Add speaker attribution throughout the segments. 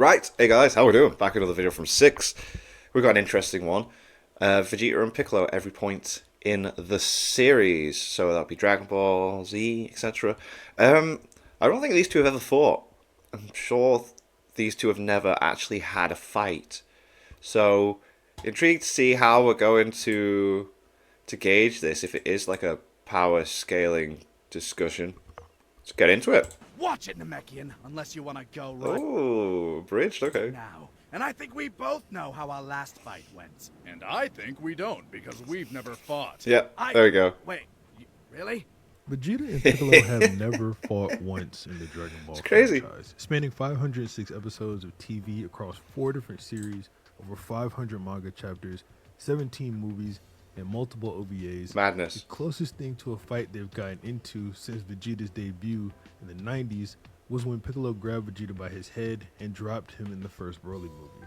Speaker 1: Right, hey guys, how we doing? Back with another video from 6. We've got an interesting one. Vegeta and Piccolo at every point in the series. So that'll be Dragon Ball Z, etc. I don't think these two have ever fought. I'm sure these two have never actually had a fight. So intrigued to see how we're going to gauge this, if it is like a power scaling discussion. Let's get into it.
Speaker 2: Watch it, Namekian, unless you want to go right
Speaker 1: Oh, bridged, okay.
Speaker 2: now. And I think we both know how our last fight went.
Speaker 3: And I think we don't, because we've never fought.
Speaker 1: Yeah, there we go.
Speaker 2: Wait, really?
Speaker 4: Vegeta and Piccolo have never fought once in the Dragon Ball
Speaker 1: crazy.
Speaker 4: franchise, spanning 506 episodes of TV across 4 different series, over 500 manga chapters, 17 movies, and multiple OVAs.
Speaker 1: Madness.
Speaker 4: The closest thing to a fight they've gotten into since Vegeta's debut in the 90s was when Piccolo grabbed Vegeta by his head and dropped him in the first Broly movie.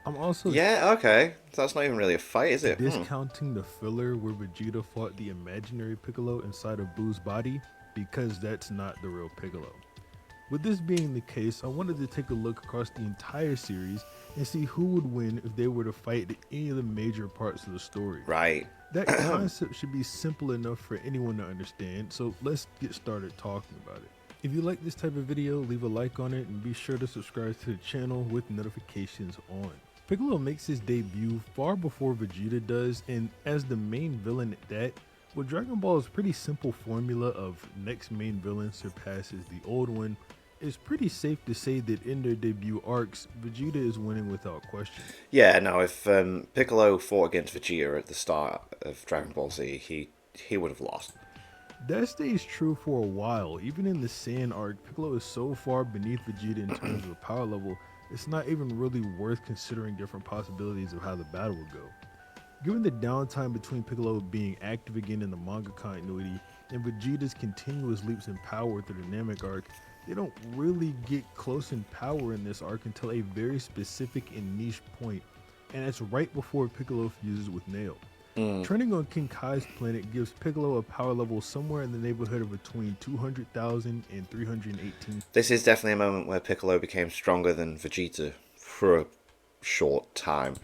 Speaker 4: I'm also
Speaker 1: Yeah, okay. So that's not even really a fight, is it?
Speaker 4: discounting the filler where Vegeta fought the imaginary Piccolo inside of Boo's body because that's not the real Piccolo. With this being the case, I wanted to take a look across the entire series and see who would win if they were to fight any of the major parts of the story.
Speaker 1: Right.
Speaker 4: That concept should be simple enough for anyone to understand, so let's get started talking about it. If you like this type of video, leave a like on it and be sure to subscribe to the channel with notifications on. Piccolo makes his debut far before Vegeta does, and as the main villain at that, with Dragon Ball's pretty simple formula of next main villain surpasses the old one, it's pretty safe to say that in their debut arcs, Vegeta is winning without question.
Speaker 1: Yeah, no, if Piccolo fought against Vegeta at the start of Dragon Ball Z, he would have lost.
Speaker 4: That stays true for a while. Even in the Saiyan arc, Piccolo is so far beneath Vegeta in terms of power level, it's not even really worth considering different possibilities of how the battle would go. Given the downtime between Piccolo being active again in the manga continuity and Vegeta's continuous leaps in power through the Namek arc, they don't really get close in power in this arc until a very specific and niche point, and that's right before Piccolo fuses with Nail. Turning on King Kai's planet gives Piccolo a power level somewhere in the neighborhood of between 200,000 and 318,000.
Speaker 1: This is definitely a moment where Piccolo became stronger than Vegeta for a short time.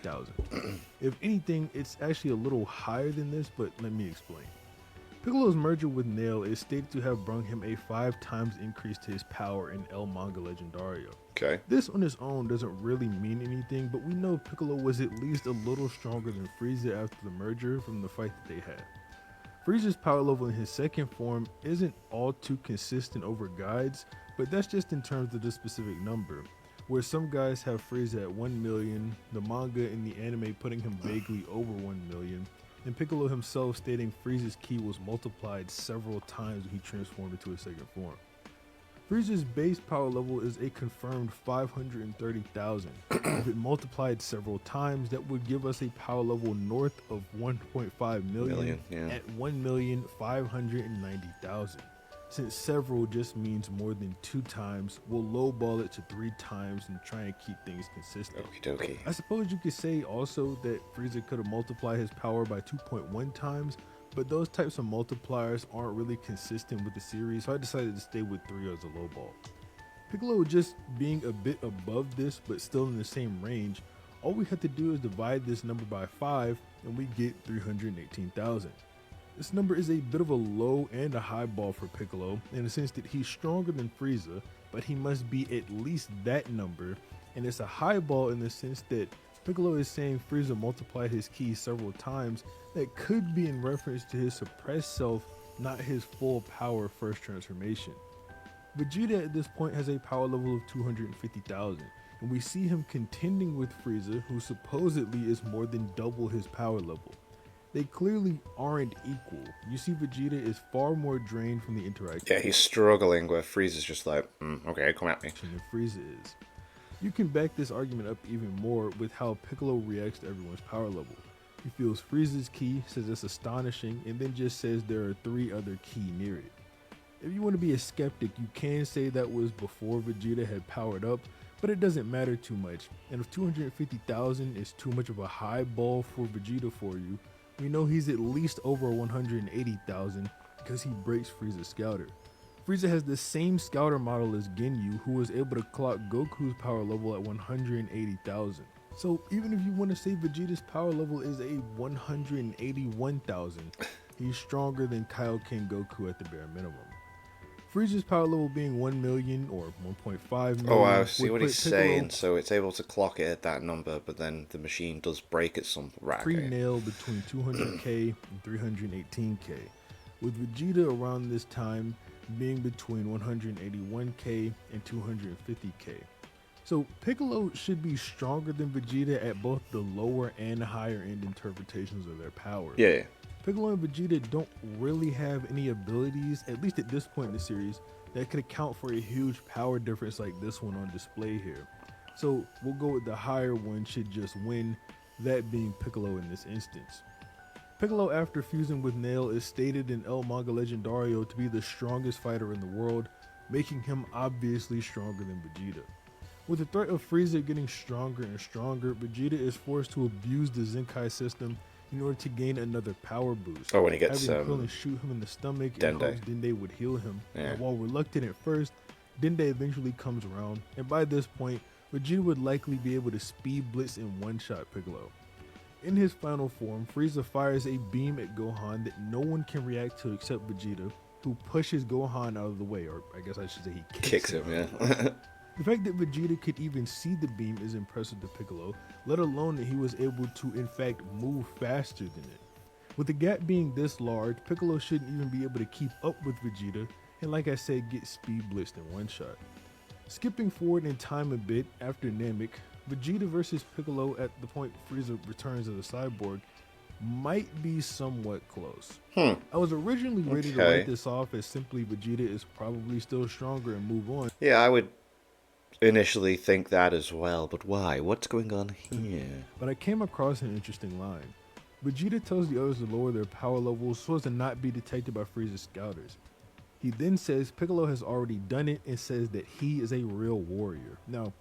Speaker 4: If anything, it's actually a little higher than this, but let me explain. Piccolo's merger with Nail is stated to have brought him a 5 times increase to his power in El Manga Legendario.
Speaker 1: Okay.
Speaker 4: This on its own doesn't really mean anything, but we know Piccolo was at least a little stronger than Frieza after the merger from the fight that they had. Frieza's power level in his second form isn't all too consistent over guides, but that's just in terms of the specific number. Where some guys have Frieza at 1 million, the manga and the anime putting him vaguely over 1 million, and Piccolo himself stating Frieza's ki was multiplied several times when he transformed into his second form. Frieza's base power level is a confirmed 530,000. If it multiplied several times, that would give us a power level north of 1.5 million
Speaker 1: Yeah.
Speaker 4: at 1,590,000. Since several just means more than 2 times, we'll lowball it to 3 times and try and keep things consistent.
Speaker 1: Okie dokie.
Speaker 4: I suppose you could say also that Frieza could have multiplied his power by 2.1 times, but those types of multipliers aren't really consistent with the series, so I decided to stay with 3 as a lowball. Piccolo just being a bit above this but still in the same range, all we have to do is divide this number by 5 and we get 318,000. This number is a bit of a low and a high ball for Piccolo in the sense that he's stronger than Frieza, but he must be at least that number, and it's a high ball in the sense that Piccolo is saying Frieza multiplied his ki several times. That could be in reference to his suppressed self, not his full power first transformation. Vegeta at this point has a power level of 250,000, and we see him contending with Frieza, who supposedly is more than double his power level. They clearly aren't equal. You see Vegeta is far more drained from the interaction.
Speaker 1: Yeah, he's struggling where Frieza's just like, okay, come at me.
Speaker 4: Than Frieza is. You can back this argument up even more with how Piccolo reacts to everyone's power level. He feels Frieza's ki, says it's astonishing, and then just says there are 3 other ki near it. If you want to be a skeptic, you can say that was before Vegeta had powered up, but it doesn't matter too much. And if 250,000 is too much of a high ball for Vegeta for you, we know he's at least over 180,000 because he breaks Frieza's scouter. Frieza has the same scouter model as Ginyu, who was able to clock Goku's power level at 180,000. So even if you want to say Vegeta's power level is a 181,000, he's stronger than Kaioken Goku at the bare minimum. Frieza's power level being 1 million or 1.5 million.
Speaker 1: Oh, I see
Speaker 4: would
Speaker 1: what
Speaker 4: put
Speaker 1: he's
Speaker 4: Piccolo
Speaker 1: saying. So it's able to clock it at that number, but then the machine does break at some
Speaker 4: pre-nail between 200k and 318k, with Vegeta around this time being between 181k and 250k. So Piccolo should be stronger than Vegeta at both the lower and higher end interpretations of their powers.
Speaker 1: Yeah.
Speaker 4: Piccolo and Vegeta don't really have any abilities, at least at this point in the series, that could account for a huge power difference like this one on display here. So we'll go with the higher one should just win, that being Piccolo in this instance. Piccolo, after fusing with Nail, is stated in El Manga Legendario to be the strongest fighter in the world, making him obviously stronger than Vegeta. With the threat of Frieza getting stronger and stronger, Vegeta is forced to abuse the Zenkai system in order to gain another power boost.
Speaker 1: Oh, when he gets
Speaker 4: having Krillin shoot him in the stomach
Speaker 1: Dende.
Speaker 4: in hopes Dende would heal him.
Speaker 1: Yeah.
Speaker 4: And while reluctant at first, Dende eventually comes around, and by this point, Vegeta would likely be able to speed blitz and one-shot Piccolo. In his final form, Frieza fires a beam at Gohan that no one can react to except Vegeta, who pushes Gohan out of the way, or I guess I should say he kicks him.
Speaker 1: Yeah.
Speaker 4: The fact that Vegeta could even see the beam is impressive to Piccolo, let alone that he was able to in fact move faster than it. With the gap being this large, Piccolo shouldn't even be able to keep up with Vegeta, and like I said, get speed blitzed in one shot. Skipping forward in time a bit, after Namek, Vegeta versus Piccolo at the point Frieza returns as a cyborg might be somewhat close. I was originally ready to write this off as simply Vegeta is probably still stronger and move on.
Speaker 1: Yeah, I would initially think that as well, but why? What's going on here?
Speaker 4: But I came across an interesting line. Vegeta tells the others to lower their power levels so as to not be detected by Frieza's scouters. He then says Piccolo has already done it and says that he is a real warrior. Now,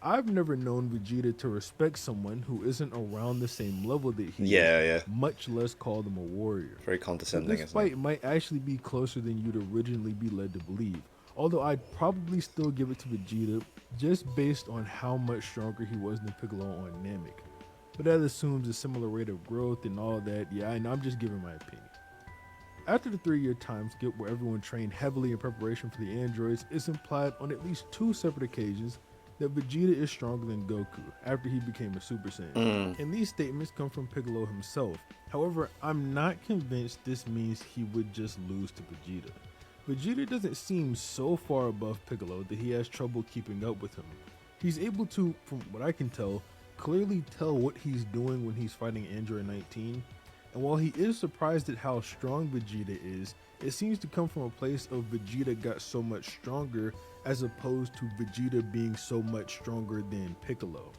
Speaker 4: I've never known Vegeta to respect someone who isn't around the same level that he is, much less call them a warrior.
Speaker 1: Very condescending,
Speaker 4: This
Speaker 1: isn't
Speaker 4: fight
Speaker 1: it?
Speaker 4: might actually be closer than you'd originally be led to believe, although I'd probably still give it to Vegeta just based on how much stronger he was than Piccolo on Namek. But that assumes a similar rate of growth and all that. Yeah, I know, I'm just giving my opinion. After the 3-year time skip where everyone trained heavily in preparation for the androids, it's implied on at least 2 separate occasions that Vegeta is stronger than Goku after he became a Super Saiyan. And these statements come from Piccolo himself. However, I'm not convinced this means he would just lose to Vegeta. Vegeta doesn't seem so far above Piccolo that he has trouble keeping up with him. He's able to, from what I can tell, clearly tell what he's doing when he's fighting Android 19. And while he is surprised at how strong Vegeta is, it seems to come from a place of Vegeta got so much stronger as opposed to Vegeta being so much stronger than Piccolo.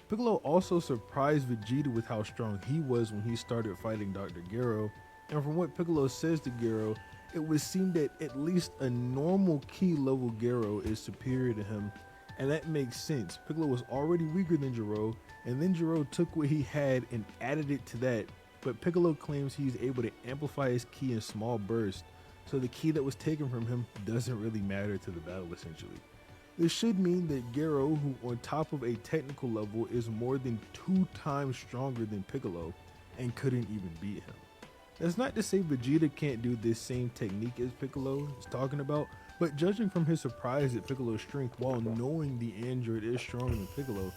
Speaker 4: Piccolo also surprised Vegeta with how strong he was when he started fighting Dr. Gero, and from what Piccolo says to Gero, it would seem that at least a normal key level Gero is superior to him, and that makes sense. Piccolo was already weaker than Gero, and then Gero took what he had and added it to that, but Piccolo claims he's able to amplify his ki in small bursts, so the ki that was taken from him doesn't really matter to the battle essentially. This should mean that Gero, who on top of a technical level is more than 2 times stronger than Piccolo, and couldn't even beat him. That's not to say Vegeta can't do this same technique as Piccolo is talking about, but judging from his surprise at Piccolo's strength while knowing the android is stronger than Piccolo,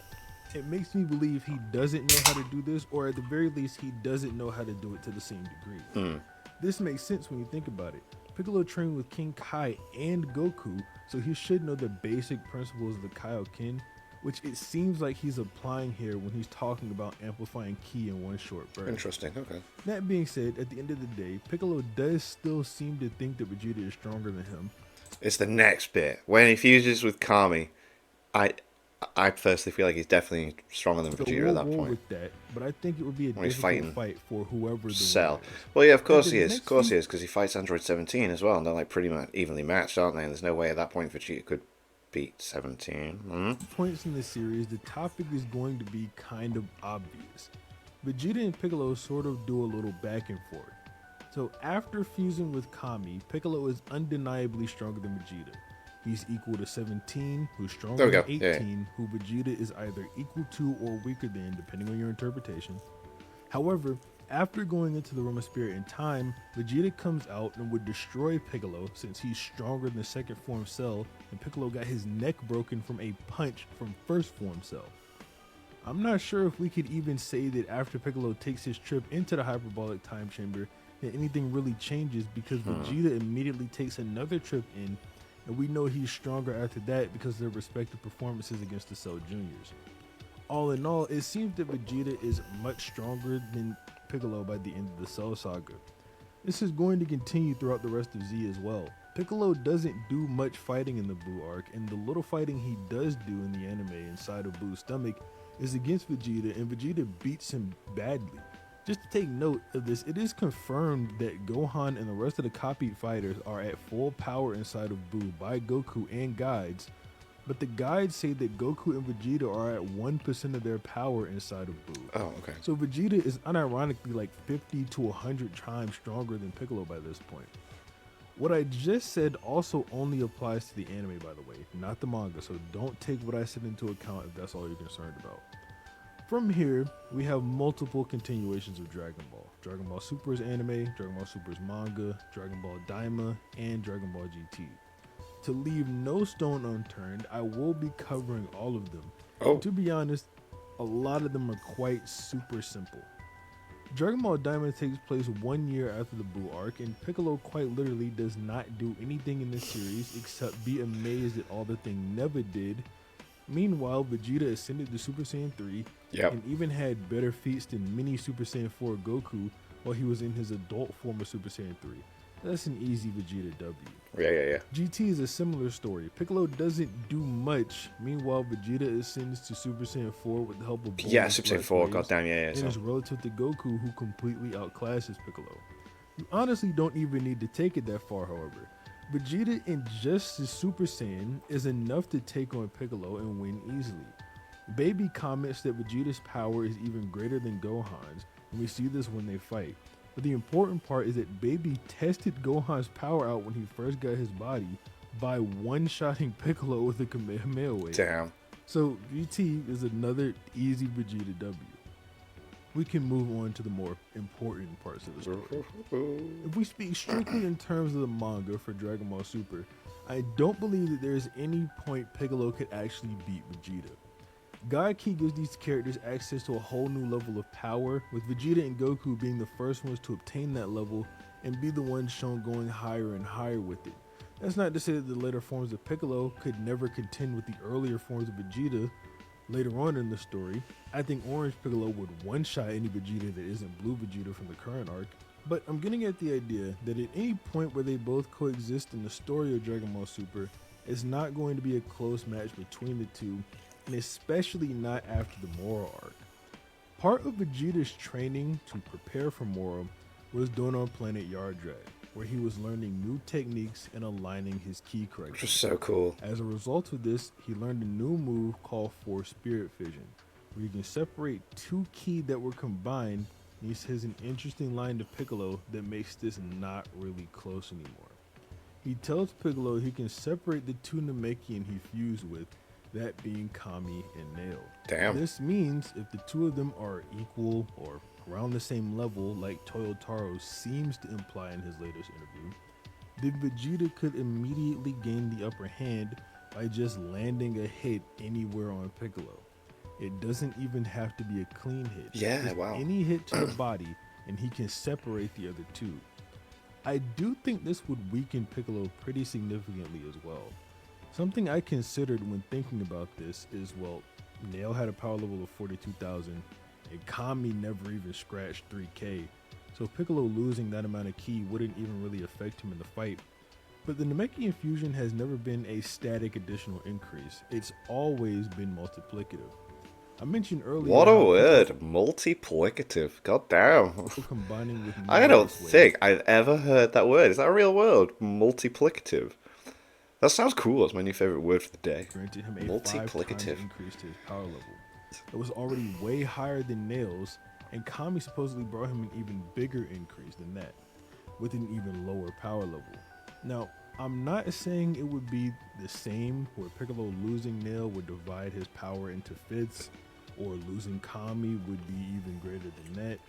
Speaker 4: it makes me believe he doesn't know how to do this, or at the very least he doesn't know how to do it to the same degree. This makes sense when you think about it. Piccolo trained with King Kai and Goku, so he should know the basic principles of the Kaioken, which it seems like he's applying here when he's talking about amplifying ki in one short burst.
Speaker 1: Interesting, okay.
Speaker 4: That being said, at the end of the day, Piccolo does still seem to think that Vegeta is stronger than him.
Speaker 1: It's the next bit. When he fuses with Kami, I personally feel like he's definitely stronger than
Speaker 4: So
Speaker 1: Vegeta
Speaker 4: we'll
Speaker 1: at that
Speaker 4: roll
Speaker 1: point.
Speaker 4: with that, but I think it would be a
Speaker 1: When he's
Speaker 4: difficult
Speaker 1: fighting
Speaker 4: fight for whoever the
Speaker 1: Cell.
Speaker 4: winner is.
Speaker 1: Well, yeah, of course
Speaker 4: And
Speaker 1: he
Speaker 4: the
Speaker 1: is.
Speaker 4: next
Speaker 1: Of course
Speaker 4: few-
Speaker 1: he is, because he fights Android 17 as well, and they're like pretty much evenly matched, aren't they? And there's no way at that point Vegeta could beat 17.
Speaker 4: Points in the series, the topic is going to be kind of obvious. Vegeta and Piccolo sort of do a little back and forth. So after fusing with Kami, Piccolo is undeniably stronger than Vegeta. He's equal to 17, who's
Speaker 1: There
Speaker 4: stronger
Speaker 1: we
Speaker 4: than
Speaker 1: go. Yeah,
Speaker 4: 18, who Vegeta is either equal to or weaker than, depending on your interpretation. However, after going into the realm of spirit in time, Vegeta comes out and would destroy Piccolo since he's stronger than second form Cell, and Piccolo got his neck broken from a punch from first form Cell. I'm not sure if we could even say that after Piccolo takes his trip into the hyperbolic time chamber that anything really changes, because Vegeta immediately takes another trip in, and we know he's stronger after that because of their respective performances against the Cell Juniors. All in all, it seems that Vegeta is much stronger than Piccolo by the end of the Cell Saga. This is going to continue throughout the rest of Z as well. Piccolo doesn't do much fighting in the Buu arc, and the little fighting he does do in the anime inside of Buu's stomach is against Vegeta, and Vegeta beats him badly. Just to take note of this, it is confirmed that Gohan and the rest of the copied fighters are at full power inside of Buu by Goku and guides, but the guides say that Goku and Vegeta are at 1% of their power inside of Buu.
Speaker 1: Oh, okay.
Speaker 4: So Vegeta is unironically like 50 to 100 times stronger than Piccolo by this point. What I just said also only applies to the anime, by the way, not the manga, so don't take what I said into account if that's all you're concerned about. From here, we have multiple continuations of Dragon Ball. Dragon Ball Super's anime, Dragon Ball Super's manga, Dragon Ball Daima, and Dragon Ball GT. To leave no stone unturned, I will be covering all of them.
Speaker 1: Oh.
Speaker 4: To be honest, a lot of them are quite super simple. Dragon Ball Daima takes place 1 year after the Buu arc, and Piccolo quite literally does not do anything in this series except be amazed at all the thing never did. Meanwhile, Vegeta ascended to Super Saiyan 3 and even had better feats than mini Super Saiyan 4 Goku while he was in his adult form of Super Saiyan 3. That's an easy Vegeta W.
Speaker 1: Yeah.
Speaker 4: GT is a similar story. Piccolo doesn't do much. Meanwhile, Vegeta ascends to Super Saiyan 4 with the help of
Speaker 1: Yeah, Super Saiyan 4, goddamn, yeah.
Speaker 4: And is relative to Goku, who completely outclasses Piccolo. You honestly don't even need to take it that far, however. Vegeta in just his Super Saiyan is enough to take on Piccolo and win easily. Baby comments that Vegeta's power is even greater than Gohan's, and we see this when they fight. But the important part is that Baby tested Gohan's power out when he first got his body by one-shotting Piccolo with a Kamehameha wave.
Speaker 1: Damn.
Speaker 4: So GT is another easy Vegeta W. We can move on to the more important parts of the story. If we speak strictly in terms of the manga for Dragon Ball Super, I don't believe that there is any point Piccolo could actually beat Vegeta. God Ki gives these characters access to a whole new level of power, with Vegeta and Goku being the first ones to obtain that level and be the ones shown going higher and higher with it. That's not to say that the later forms of Piccolo could never contend with the earlier forms of Vegeta later on in the story. I think Orange Piccolo would one-shot any Vegeta that isn't Blue Vegeta from the current arc, but I'm getting at the idea that at any point where they both coexist in the story of Dragon Ball Super, it's not going to be a close match between the two, and especially not after the Moro arc. Part of Vegeta's training to prepare for Moro was done on planet Yardrat, where he was learning new techniques and aligning his ki correctly.
Speaker 1: Which was so cool.
Speaker 4: As a result of this, he learned a new move called Force Spirit Fission, where you can separate two ki that were combined, and he says an interesting line to Piccolo that makes this not really close anymore. He tells Piccolo he can separate the two Namekian he fused with, that being Kami and Nail.
Speaker 1: Damn.
Speaker 4: This means if the two of them are equal or around the same level, like Toyotaro seems to imply in his latest interview, then Vegeta could immediately gain the upper hand by just landing a hit anywhere on Piccolo. It doesn't even have to be a clean hit.
Speaker 1: Yeah,
Speaker 4: Just
Speaker 1: wow.
Speaker 4: any hit to the body, and he can separate the other two. I do think this would weaken Piccolo pretty significantly as well. Something I considered when thinking about this is, well, Nail had a power level of 42,000, and Kami never even scratched 3k, so Piccolo losing that amount of ki wouldn't even really affect him in the fight. But the Namekian fusion has never been a static additional increase, it's always been multiplicative. I mentioned earlier...
Speaker 1: What a word. Multiplicative. God damn.
Speaker 4: Combining with
Speaker 1: I don't think I've ever heard that word. Is that a real word? Multiplicative. That sounds cool. That's my new favorite word for the day.
Speaker 4: Granted him a 5 times increase to his power level. It was already way higher than Nail's, and Kami supposedly brought him an even bigger increase than that. with an even lower power level. Now, I'm not saying it would be the same where Piccolo losing Nail would divide his power into fifths, or losing Kami would be even greater than that.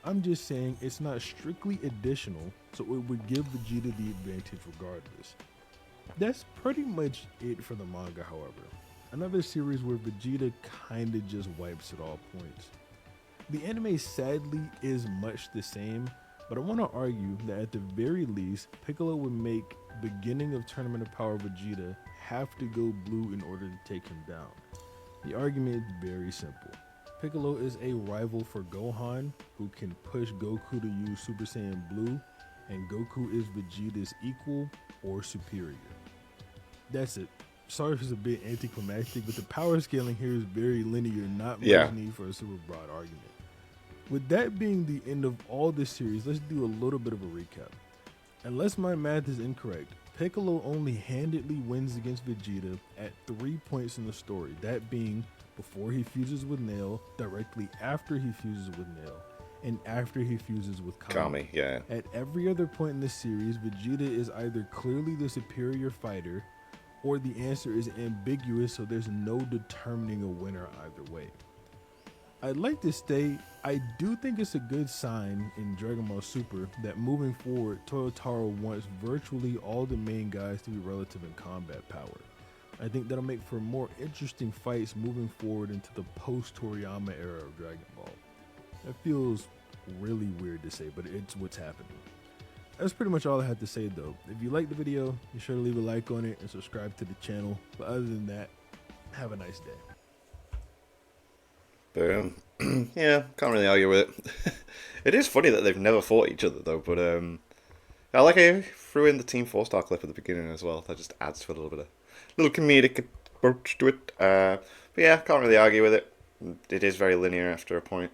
Speaker 4: I'm just saying it's not strictly additional, so it would give Vegeta the advantage regardless. That's pretty much it for the manga, however. Another series where Vegeta kinda just wipes at all points. The anime sadly is much the same, but I want to argue that at the very least, Piccolo would make beginning of Tournament of Power Vegeta have to go blue in order to take him down. The argument is very simple. Piccolo is a rival for Gohan, who can push Goku to use Super Saiyan Blue, and Goku is Vegeta's equal or superior. That's it. Sorry if it's a bit anticlimactic, but the power scaling here is very linear, not much need for a super broad argument. With that being the end of all this series, let's do a little bit of a recap. Unless my math is incorrect, Piccolo only handedly wins against Vegeta at 3 points in the story, that being before he fuses with Nail, directly after he fuses with Nail, and after he fuses with Kami.
Speaker 1: Yeah.
Speaker 4: At every other point in the series, Vegeta is either clearly the superior fighter, or the answer is ambiguous, so there's no determining a winner either way. I'd like to state, I do think it's a good sign in Dragon Ball Super that moving forward, Toyotaro wants virtually all the main guys to be relative in combat power. I think that'll make for more interesting fights moving forward into the post-Toriyama era of Dragon Ball. That feels really weird to say, but it's what's happening. That's pretty much all I had to say though. If you liked the video, be sure to leave a like on it and subscribe to the channel. But other than that, have a nice day.
Speaker 1: Boom. Yeah, can't really argue with it. It is funny that they've never fought each other though, but I like how you threw in the Team 4-star clip at the beginning as well. That just adds to a little bit of little comedic approach to it. But yeah, can't really argue with it. It is very linear after a point.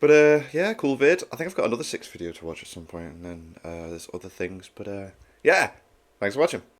Speaker 1: But yeah, cool vid. I think I've got another 6 video to watch at some point, and then there's other things. But yeah, thanks for watching.